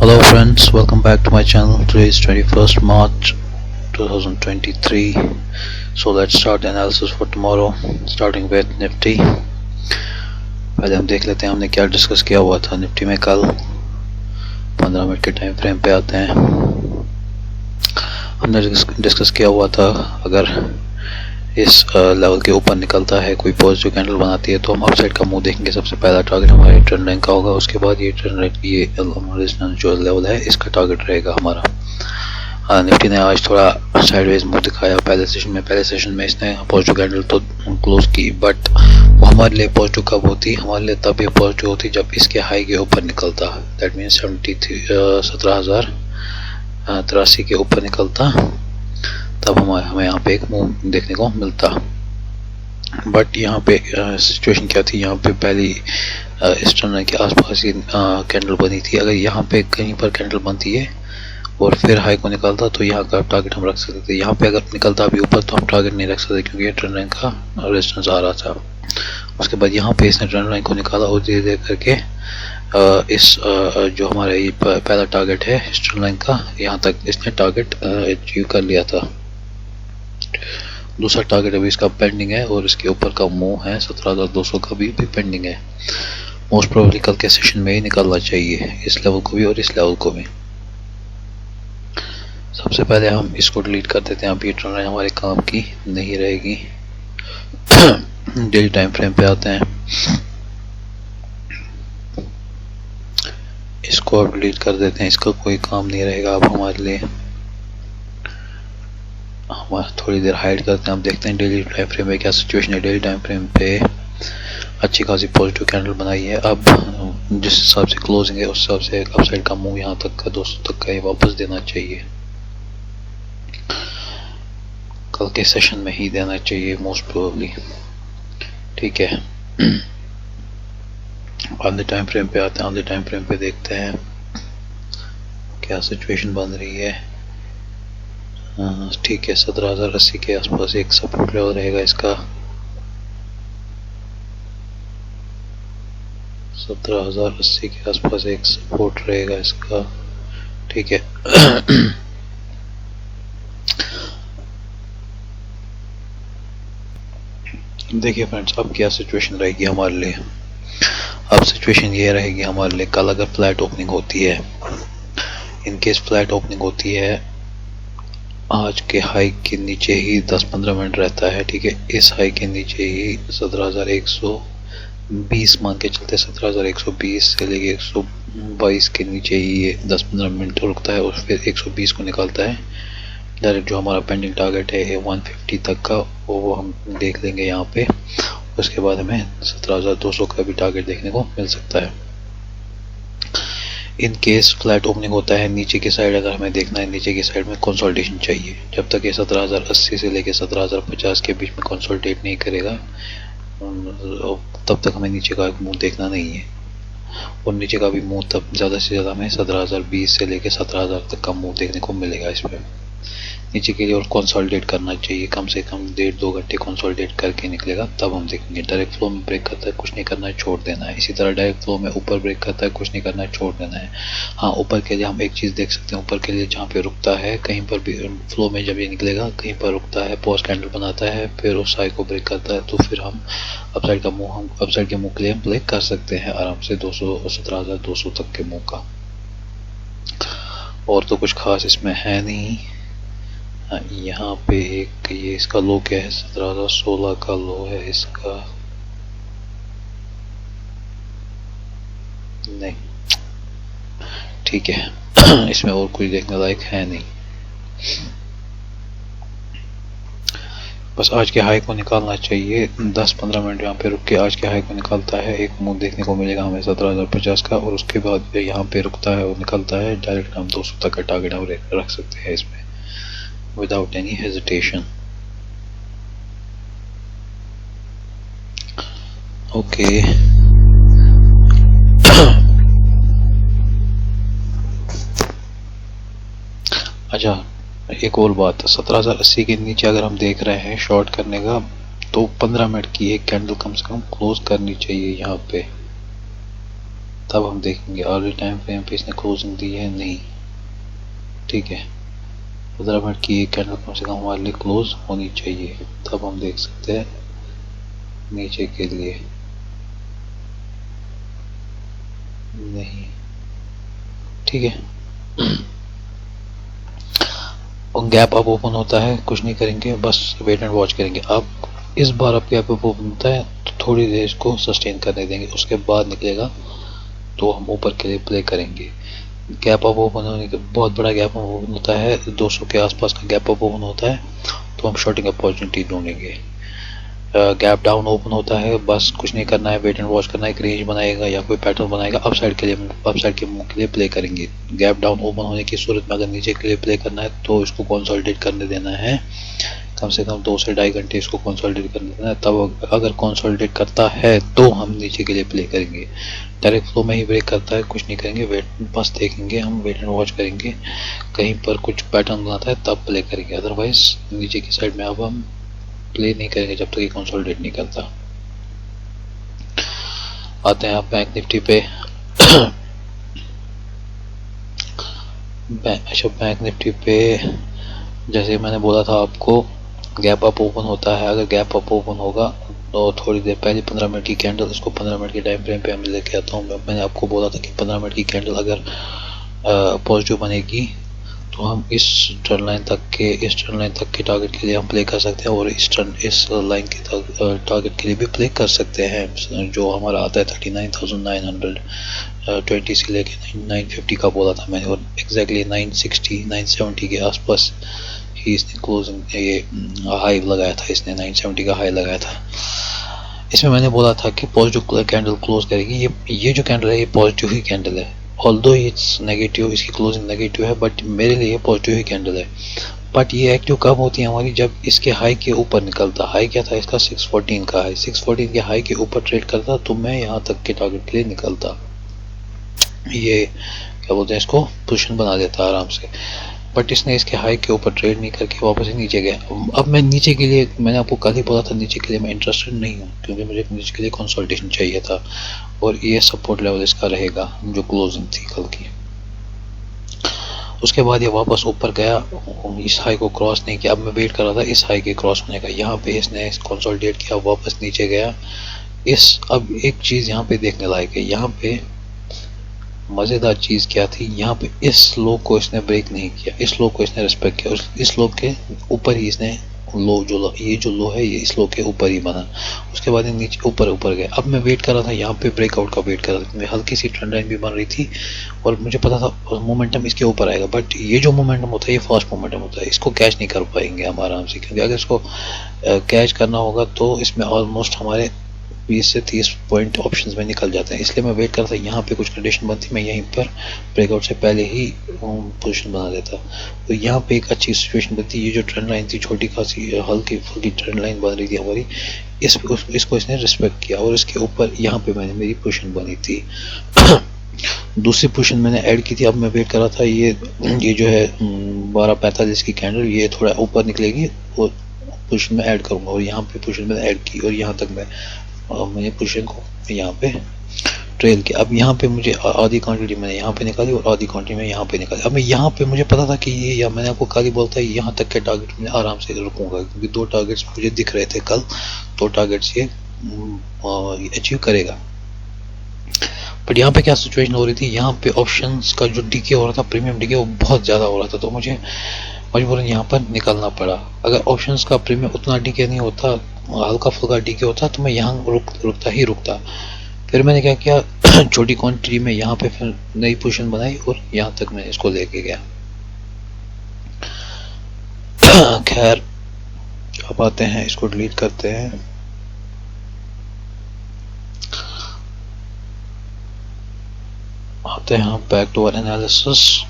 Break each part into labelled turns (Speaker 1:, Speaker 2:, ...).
Speaker 1: Hello friends, welcome back to my channel. Today is 21st March 2023. So let's start the analysis for tomorrow, starting with Nifty. पहले हम देख लेते हैं हमने क्या डिस्कस किया हुआ था निफ्टी में कल। 15 मिनट के टाइम फ्रेम पे आते हैं। हमने डिस्कस किया हुआ था अगर इस लेवल के ऊपर निकलता है, कोई पॉजिटिव कैंडल बनाती है तो हम अपसाइड का मुंह देखेंगे। सबसे पहला टारगेट हमारे ट्रेंड लाइन का होगा, उसके बाद ये ट्रेंड लाइन ये जो लेवल है इसका टारगेट रहेगा हमारा। निफ्टी ने आज थोड़ा साइडवेज मुंह दिखाया पहले सेशन में इसने पॉजिटिव कैंडल तो क्लोज की, बट वो हमारे लिए पॉजिटिव कब होती, हमारे लिए तब ये पॉजिटिव होती जब इसके हाई के ऊपर निकलता। दैट मीन्स 17,083 के ऊपर निकलता, तब हमें यहाँ पे एक मूव देखने को मिलता। बट यहाँ पे सिचुएशन क्या थी, यहाँ पे पहली इस टर्न के आसपास ही कैंडल बनी थी। अगर यहाँ पे कहीं पर कैंडल बनती है और फिर हाई को निकलता तो यहाँ का टारगेट हम रख सकते थे। यहाँ पे अगर निकलता अभी ऊपर तो हम टारगेट नहीं रख सकते क्योंकि ये ट्रेंड लाइन का रेजिस्टेंस आ रहा था। उसके बाद यहाँ पे इसने ट्रेंड लाइन को निकाला और धीरे धीरे करके इस जो हमारा ये पहला टारगेट है इस ट्रेंड लाइन का, यहाँ तक इसने टारगेट अचीव कर लिया था। दूसरा टारगेट अभी इसका पेंडिंग है और इसके ऊपर का मूव है 17,200 का भी पेंडिंग है। मोस्ट प्रोबेबली कल के सेशन में ही निकलना चाहिए इस लेवल को भी और इस लेवल को भी। सबसे पहले हम इसको डिलीट कर देते हैं, अब ये ट्रेंड लाइन हमारे काम की नहीं रहेगी। डेली टाइम फ्रेम पे आते हैं, इसको अब डिलीट कर देते हैं, इसका कोई काम नहीं रहेगा अब हमारे लिए। हमारा थोड़ी देर हाइड करते हैं, हम देखते हैं डेली टाइम फ्रेम में क्या सिचुएशन है। डेली टाइम फ्रेम पे अच्छी खासी पॉजिटिव कैंडल बनाई है। अब जिस हिसाब से क्लोजिंग है उस हिसाब से अपसाइड का मूव यहाँ तक का 200 तक का ये वापस देना चाहिए, कल के सेशन में ही देना चाहिए मोस्ट प्रोबेबली। ठीक है, आधे टाइम फ्रेम पे आते हैं। आधे टाइम फ्रेम पे देखते हैं क्या सिचुएशन बन रही है। ठीक है, 17,080 के आसपास एक सपोर्ट लेवल रहेगा इसका। 17,080 के आसपास एक सपोर्ट रहेगा इसका। ठीक है, देखिए फ्रेंड्स अब क्या सिचुएशन रहेगी हमारे लिए। अब सिचुएशन ये रहेगी हमारे लिए, कल अगर फ्लैट ओपनिंग होती है, इन केस फ्लैट ओपनिंग होती है, आज के हाई के नीचे ही 10-15 मिनट रहता है। ठीक है, इस हाई के नीचे ही 17,120 मान के चलते, 17,120 से लेके 122 के नीचे ही ये 10-15 मिनट रुकता है और फिर 120 को निकालता है। डायरेक्ट जो हमारा पेंडिंग टारगेट है 150 तक का वो हम देख लेंगे यहाँ पे। उसके बाद हमें 17,200 का भी टारगेट देखने को मिल सकता है। इन केस फ्लैट ओपनिंग होता है नीचे की साइड, अगर हमें देखना है नीचे की साइड में कंसोलिडेशन चाहिए। जब तक ये 17,080 से लेके 17,050 के बीच में कंसोलिडेट नहीं करेगा तब तक हमें नीचे का मुंह देखना नहीं है। और नीचे का भी मुंह तब ज़्यादा से ज़्यादा हमें 17,020 से लेके 17,000 तक का मुंह देखने को मिलेगा इसमें नीचे के लिए। और कंसोलिडेट करना चाहिए, कम से कम 1.5-2 घंटे कंसोलिडेट करके निकलेगा तब हम देखेंगे। डायरेक्ट फ्लो में ब्रेक करता है कुछ नहीं करना है, छोड़ देना है। इसी तरह डायरेक्ट फ्लो में ऊपर ब्रेक करता है कुछ नहीं करना है, छोड़ देना है। हाँ, ऊपर के लिए हम एक चीज़ देख सकते हैं, ऊपर के लिए जहाँ पे रुकता है कहीं पर भी फ्लो में जब ये निकलेगा कहीं पर रुकता है, पॉज कैंडल बनाता है, फिर उस हाई को ब्रेक करता है तो फिर हम अपसाइड के मुँह के लिए प्ले कर सकते हैं आराम से 17,200 तक के मुँह का। और तो कुछ खास इसमें है नहीं। यहाँ पे एक ये इसका लो क्या है, 17,016 का लो है इसका। नहीं, ठीक है, इसमें और कुछ देखने लायक है नहीं। बस आज के हाई को निकालना चाहिए, 10-15 मिनट यहाँ पे रुक के आज के हाई को निकालता है, एक मुंह देखने को मिलेगा हमें 17,050 का। और उसके बाद यहाँ पे रुकता है और निकलता है, डायरेक्ट हम 200 तक का टारगेट हम रख सकते हैं इसमें without any hesitation. Okay. अच्छा, एक और बात, 17,080 के नीचे अगर हम देख रहे हैं शॉर्ट करने का तो 15 मिनट की एक कैंडल कम से कम क्लोज करनी चाहिए यहाँ पे, तब हम देखेंगे अर्ली टाइम फ्रेम पे इसने क्लोजिंग दी है नहीं, ठीक है। 15 मिनट की एक कैंडल कम से कम हमारे लिए क्लोज होनी चाहिए, तब हम देख सकते हैं नीचे के लिए। नहीं, ठीक है। और गैप अब ओपन होता है, कुछ नहीं करेंगे, बस वेट एंड वॉच करेंगे। अब इस बार अब गैप अब ओपन होता है तो थोड़ी देर इसको सस्टेन करने देंगे, उसके बाद निकलेगा तो हम ऊपर के लिए प्ले करेंगे। गैप अप ओपन होने के बहुत बड़ा गैप ओपन होता है, 200 के आसपास का गैप अप ओपन होता है तो हम शॉर्टिंग अपॉर्चुनिटी ढूंढेंगे। गैप डाउन ओपन होता है, बस कुछ नहीं करना है, वेट एंड वॉच करना है। एक रेंज बनाएगा या कोई पैटर्न बनाएगा, अप साइड के मूव के लिए प्ले करेंगे। गैप डाउन ओपन होने की सूरत में अगर नीचे के लिए प्ले करना है तो इसको कंसोलिडेट करने देना है, कम से कम 2 से 2.5 घंटे इसको कंसोलिडेट करने देना है। तब अगर कंसोलिडेट करता है तो हम नीचे के लिए प्ले करेंगे। डायरेक्ट फ्लो में ही ब्रेक करता है, कुछ नहीं करेंगे, वेट बस देखेंगे, हम वेट एंड वॉच करेंगे, कहीं पर कुछ पैटर्न बनाता है तब प्ले करेंगे, अदरवाइज नीचे की साइड में अब हम प्ले नहीं करेंगे जब तक ये कंसोलिडेट नहीं करता। आते हैं आप बैंक निफ्टी पे। बैंक निफ्टी पे जैसे मैंने बोला था आपको, गैप अप ओपन होता है। अगर गैप अप ओपन होगा तो थोड़ी देर पहले 15 मिनट की कैंडल, इसको 15 मिनट के टाइम फ्रेम पे हम लेके आता हूँ। मैंने आपको बोला था कि 15 मिनट की कैंडल अगर पॉजिटिव बनेगी तो हम इस ट्रेंड लाइन तक के टारगेट के लिए हम प्ले कर सकते हैं, और इस लाइन के टारगेट के लिए भी प्ले कर सकते हैं, जो हमारा आता है 39,920 से लेके 950 का बोला था मैंने, और एग्जैक्टली 960 970 के आसपास ही इसने क्लोजिंग ये हाई लगाया था, इसने 970 का हाई लगाया था। इसमें मैंने बोला था कि पॉजिटिव कैंडल क्लोज करेगी। ये जो कैंडल है ये पॉजिटिव ही कैंडल है, ऑल्दो इट्स नेगेटिव, इसकी क्लोजिंग नेगेटिव है, बट मेरे लिए पॉजिटिव ही कैंडल है। बट ये एक्टिव कब होती है हमारी, जब इसके हाई के ऊपर निकलता। हाई क्या था इसका, 614 का हाई, 614 के हाई के ऊपर ट्रेड करता तो मैं यहाँ तक के टारगेट के लिए निकलता, ये क्या बोलते हैं इसको, पोजीशन बना देता आराम से। बट इसने इसके हाई के ऊपर ट्रेड नहीं करके वापस ही नीचे गया। अब मैं नीचे के लिए, मैंने आपको कल ही बोला था नीचे के लिए मैं इंटरेस्टेड नहीं हूँ, क्योंकि मुझे नीचे के लिए कंसोलिडेशन चाहिए था, और ये सपोर्ट लेवल इसका रहेगा जो क्लोजिंग थी कल की। उसके बाद ये वापस ऊपर गया, इस हाई को क्रॉस नहीं किया। अब मैं वेट कर रहा था इस हाई के क्रॉस होने का, यहाँ पे इसने कंसोलिडेट किया, वापस नीचे गया। अब एक चीज़ यहाँ पे देखने लायक है, यहाँ पे मज़ेदार चीज़ क्या थी, यहाँ पे इस लो को इसने ब्रेक नहीं किया, इस लो को इसने रिस्पेक्ट किया, इस लो के ऊपर ही इसने ये जो लो है ये इस लो के ऊपर ही बना। उसके बाद नीचे ऊपर गया। अब मैं वेट कर रहा था यहाँ पे ब्रेकआउट का, वेट कर रहा था, मैं हल्की सी ट्रेंड लाइन भी बन रही थी और मुझे पता था मोमेंटम इसके ऊपर आएगा। बट ये जो मोमेंटम होता है ये फास्ट मोमेंटम होता है, इसको कैच नहीं कर पाएंगे हम आराम से, क्योंकि अगर इसको कैच करना होगा तो इसमें ऑलमोस्ट हमारे 20 से 30 पॉइंट ऑप्शंस में निकल जाते हैं। इसलिए मैं वेट करता यहाँ पे कुछ कंडीशन बनती, मैं यहीं पर ब्रेकआउट से पहले ही पोजीशन बना देता, तो यहाँ पे एक अच्छी सिचुएशन बनती। ये जो ट्रेंड लाइन थी, छोटी खासी हल्की फुल्की ट्रेंड लाइन बन रही थी हमारी, इसको इसने रिस्पेक्ट किया और इसके ऊपर यहाँ पे मैंने मेरी पोजीशन बनी थी। दूसरी पोजीशन मैंने ऐड की थी। अब मैं वेट कर रहा था ये जो है 12:45 की कैंडल, ये थोड़ा ऊपर निकलेगी और पोजीशन में ऐड करूंगा, और यहाँ पे पोजीशन मैंने ऐड की और यहाँ तक मैंने पोजीशन को यहाँ पे ट्रेल किया। अब यहाँ पे मुझे आधी क्वांटिटी मैंने यहाँ पे निकाली और आधी क्वांटिटी में यहाँ पे निकाली। अब मैं यहाँ पे मुझे पता था कि ये, या मैंने आपको कल ही बोलता है, यहाँ तक के टारगेट में आराम से रुकूंगा, क्योंकि 2 टारगेट्स मुझे दिख रहे थे कल, 2 टारगेट्स ये अचीव करेगा। बट यहाँ पे क्या सिचुएशन हो रही थी, यहाँ पे ऑप्शंस का जो डीके हो रहा था, प्रीमियम डीके, वो बहुत ज़्यादा हो रहा था, तो मुझे मजबूरन यहाँ पर निकलना पड़ा। अगर ऑप्शंस का प्रीमियम उतना डीके नहीं होता, हल्का फुल्का डीके होता, तो मैं यहाँ रुकता। फिर मैंने क्या किया, छोटी क्वांटिटी में यहाँ पे फिर नई पोजीशन बनाई और यहाँ तक मैं इसको लेके गया। खैर अब आते हैं, इसको डिलीट करते हैं। आते हैं back to our analysis.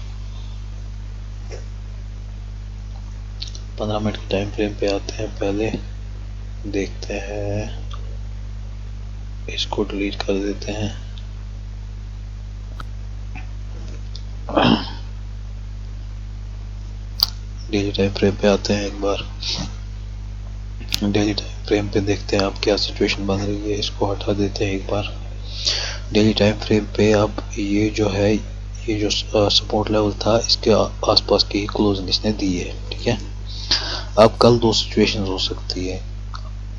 Speaker 1: 15 minute के टाइम फ्रेम पे आते हैं, पहले देखते हैं, इसको डिलीट कर देते हैं। डेली टाइम फ्रेम पे आते हैं एक बार। डेली टाइम फ्रेम पे देखते हैं आप क्या सिचुएशन बन रही है, इसको हटा देते हैं एक बार। डेली टाइम फ्रेम पे अब ये जो है, ये जो सपोर्ट लेवल था इसके आसपास की क्लोजिंग इसने दी है, ठीक है। अब कल दो सिचुएशंस हो सकती है।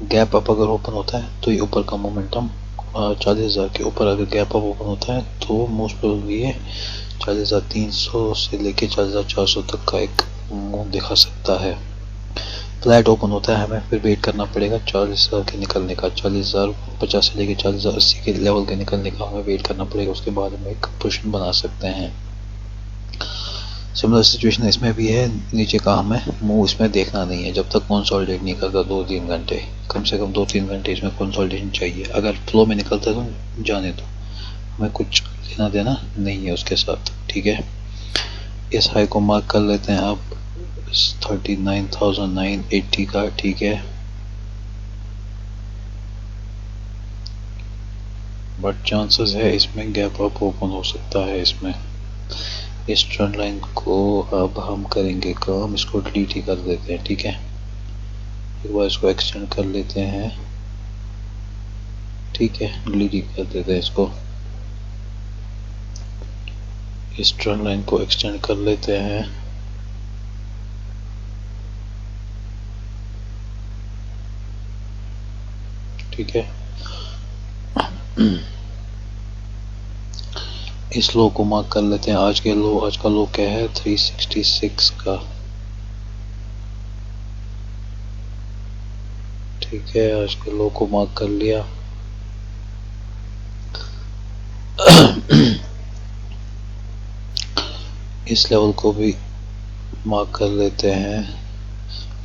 Speaker 1: गैप अप अगर ओपन होता है तो ये ऊपर का मोमेंटम 40,000 के ऊपर अगर गैप अप ओपन होता है तो मोस्ट प्रोबेबली ये 40,300 से लेके 40,400 तक का एक मूव दिखा सकता है। फ्लैट ओपन होता है, हमें फिर वेट करना पड़ेगा 40,000 के निकलने का, 40,050 से लेके 40,080 के लेवल के निकलने का हमें वेट करना पड़ेगा। उसके बाद हम एक पोजीशन बना सकते हैं। सिमिलर सिचुएशन इसमें भी है, नीचे का हमें मूव इसमें देखना नहीं है जब तक कंसोलिडेट नहीं करता 2-3 घंटे, कम से कम 2-3 घंटे इसमें कंसोलिडेशन चाहिए। अगर फ्लो में निकलता है तो जाने दो, हमें कुछ लेना देना नहीं है उसके साथ, ठीक है। इस हाई को मार्क कर लेते हैं आप 39,980 का, ठीक है। बट चांसेस है इसमें गैप अप ओपन हो सकता है। इसमें इस ट्रेंड लाइन को अब हम करेंगे काम, इसको डिलीट ही कर देते हैं, ठीक है। एक बार इसको एक्सटेंड कर लेते हैं, ठीक है, डिलीट ही कर देते हैं इसको। इस ट्रेंड लाइन को एक्सटेंड कर लेते हैं, ठीक है। इस लो को मार्क कर लेते हैं। आज का लो क्या है 366 का, ठीक है। आज के लो को मार्क कर लिया। इस लेवल को भी मार्क कर लेते हैं,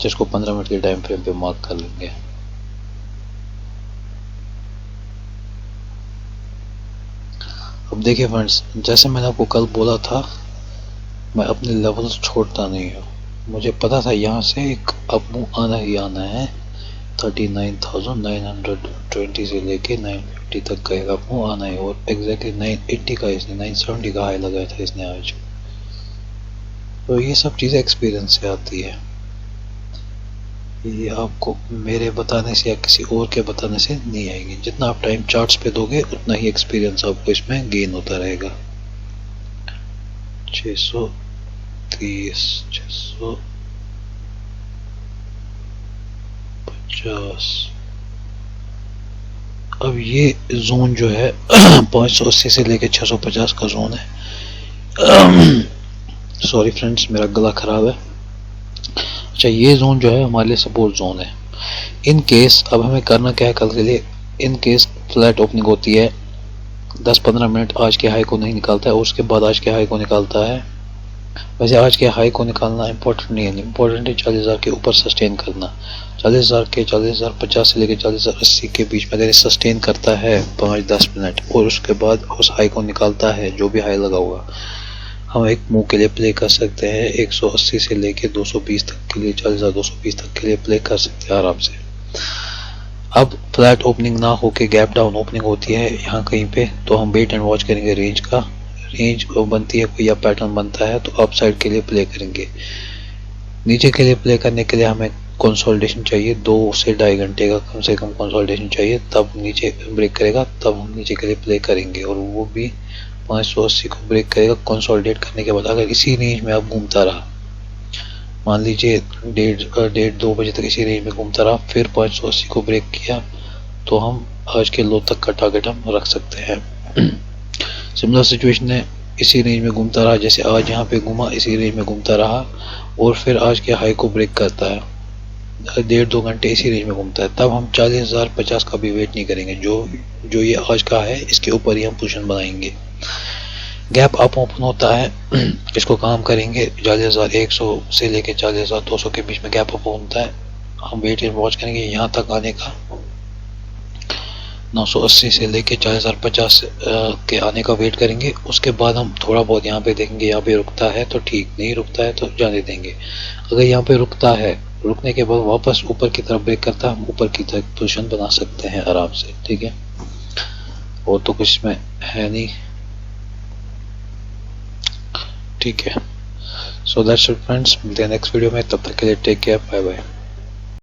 Speaker 1: जिसको 15 मिनट के टाइम फ्रेम पे मार्क कर लेंगे। अब देखिए फ्रेंड्स, जैसे मैंने आपको कल बोला था, मैं अपने लेवल्स छोड़ता नहीं हूँ। मुझे पता था यहाँ से एक अप मूव आना ही आना है। 39,920 से लेके 950 तक का एक अप मूव आना है, और एग्जैक्टली 980 का इसने 970 का हाई लगाया था इसने आज। तो ये सब चीज़ें एक्सपीरियंस से आती है, ये आपको मेरे बताने से या किसी और के बताने से नहीं आएगी। जितना आप टाइम चार्ट्स पे दोगे उतना ही एक्सपीरियंस आपको इसमें गेन होता रहेगा। 630, 650। अब ये जोन जो है 580 से लेके 650 का जोन है। सॉरी फ्रेंड्स, मेरा गला खराब है। अच्छा, ये जोन जो है हमारे लिए सपोर्ट जोन है। इन केस अब हमें करना क्या है कल के लिए, इन केस फ्लैट ओपनिंग होती है 10-15 मिनट आज के हाई को नहीं निकालता है, और उसके बाद आज के हाई को निकालता है। वैसे आज के हाई को निकालना इंपॉर्टेंट नहीं है, इंपॉर्टेंट है 40,000 के ऊपर सस्टेन करना। 40,000 के 40,050 से लेकर 40,080 के बीच में अगर सस्टेन करता है 5-10 मिनट, और उसके बाद उस हाई को निकालता है, जो भी हाई लगा हुआ, हम एक मूव के लिए प्ले कर सकते हैं 180 से लेके 220 तक के लिए, 40,220 तक के लिए प्ले कर सकते हैं आराम से। अब फ्लैट ओपनिंग ना होके गैप डाउन ओपनिंग होती है यहाँ कहीं पे, तो हम वेट एंड वॉच करेंगे रेंज का। रेंज बनती है कोई या पैटर्न बनता है तो अप साइड के लिए प्ले करेंगे। नीचे के लिए प्ले करने के लिए हमें कंसोलिडेशन चाहिए, 2 से 2.5 घंटे का कम से कम कंसोलिडेशन चाहिए, तब नीचे ब्रेक करेगा, तब हम नीचे के लिए प्ले करेंगे, और वो भी 580 को ब्रेक करेगा। कंसोलिडेट करने के बाद अगर इसी रेंज में अब घूमता रहा, मान लीजिए 1:30-2 बजे तक इसी रेंज में घूमता रहा, फिर 580 को ब्रेक किया, तो हम आज के लो तक का टारगेट हम रख सकते हैं। सिमिलर सिचुएशन है, इसी रेंज में घूमता रहा, जैसे आज यहाँ पे घूमा, इसी रेंज में घूमता रहा, और फिर आज के हाई को ब्रेक करता है, 1.5-2 घंटे इसी रेंज में घूमता है, तब हम 40,050 का भी वेट नहीं करेंगे। जो ये आज का है इसके ऊपर ही हम पोजीशन बनाएंगे। गैप अप ओपन होता है, इसको काम करेंगे 40,100 से लेके 40,200 के बीच में गैप अप होता है। हम वेट एंड वॉच करेंगे यहाँ तक आने का, 980 से लेके 40,050 के आने का वेट करेंगे। उसके बाद हम थोड़ा बहुत यहाँ पे देखेंगे, यहाँ पे रुकता है तो ठीक, नहीं रुकता है तो जाने देंगे। अगर यहाँ पे रुकता है, रुकने के बाद वापस ऊपर की तरफ ब्रेक करता है, हम ऊपर की तरफ पोजीशन बना सकते हैं आराम से, ठीक है। और तो कुछ में है नहीं, ठीक है। सो दैट्स इट फ्रेंड्स, मिलते हैं नेक्स्ट वीडियो में, तब तक के लिए टेक केयर, बाय बाय।